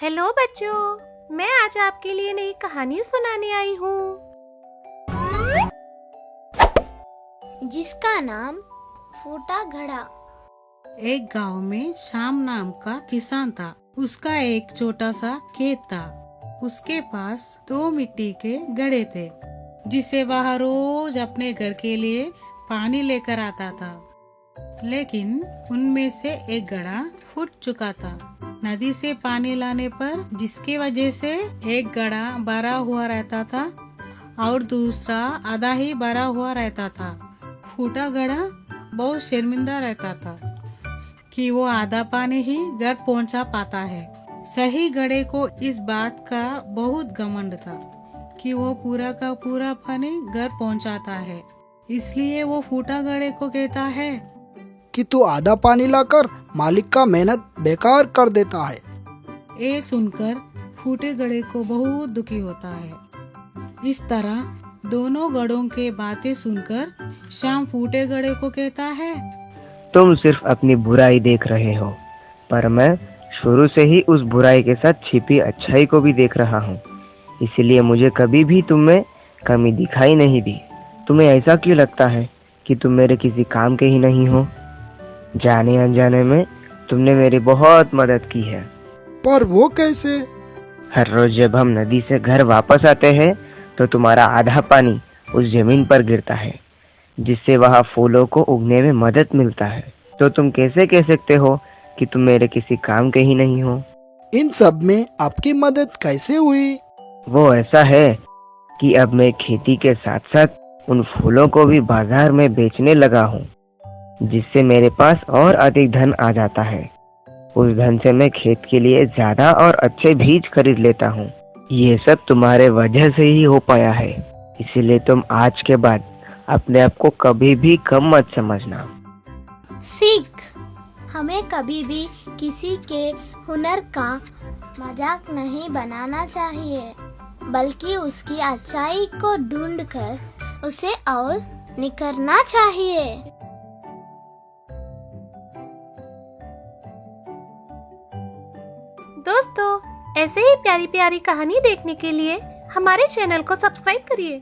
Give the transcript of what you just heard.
Hello बच्चों, मैं आज आपके लिए नई कहानी सुनाने आई हूँ जिसका नाम फूटा घड़ा। एक गांव में श्याम नाम का किसान था। उसका एक छोटा सा खेत था। उसके पास 2 मिट्टी के घड़े थे, जिसे वह रोज अपने घर के लिए पानी लेकर आता था। लेकिन उनमें से एक घड़ा फूट चुका था नदी से पानी लाने पर, जिसकी वजह से एक घड़ा भरा हुआ रहता था और दूसरा आधा ही भरा हुआ रहता था। फूटा घड़ा बहुत शर्मिंदा रहता था कि वो आधा पानी ही घर पहुंचा पाता है। सही घड़े को इस बात का बहुत घमंड था कि वो पूरा का पूरा पानी घर पहुंचाता है। इसलिए वो फूटा घड़े को कहता है कि तू आधा पानी लाकर मालिक का मेहनत बेकार कर देता है। ये सुनकर फूटे घड़े को बहुत दुखी होता है। इस तरह दोनों घड़ों के बातें सुनकर श्याम फूटे घड़े को कहता है, तुम सिर्फ अपनी बुराई देख रहे हो, पर मैं शुरू से ही उस बुराई के साथ छिपी अच्छाई को भी देख रहा हूँ। इसलिए मुझे कभी भी तुम में कमी दिखाई नहीं दी। तुम्हें ऐसा क्यों लगता है कि तुम मेरे किसी काम के ही नहीं हो? जाने अनजाने में तुमने मेरी बहुत मदद की है। पर वो कैसे? हर रोज जब हम नदी से घर वापस आते हैं तो तुम्हारा आधा पानी उस जमीन पर गिरता है, जिससे वहाँ फूलों को उगने में मदद मिलता है। तो तुम कैसे कह सकते हो कि तुम मेरे किसी काम के ही नहीं हो? इन सब में आपकी मदद कैसे हुई? वो ऐसा है कि अब मैं खेती के साथ साथ उन फूलों को भी बाजार में बेचने लगा हूँ, जिससे मेरे पास और अधिक धन आ जाता है। उस धन से मैं खेत के लिए ज्यादा और अच्छे बीज खरीद लेता हूँ। ये सब तुम्हारे वजह से ही हो पाया है। इसीलिए तुम आज के बाद अपने आप को कभी भी कम मत समझना। सीख, हमें कभी भी किसी के हुनर का मजाक नहीं बनाना चाहिए, बल्कि उसकी अच्छाई को ढूंढकर उसे और निखरना चाहिए। दोस्तों, ऐसे ही प्यारी प्यारी कहानी देखने के लिए हमारे चैनल को सब्सक्राइब करिए।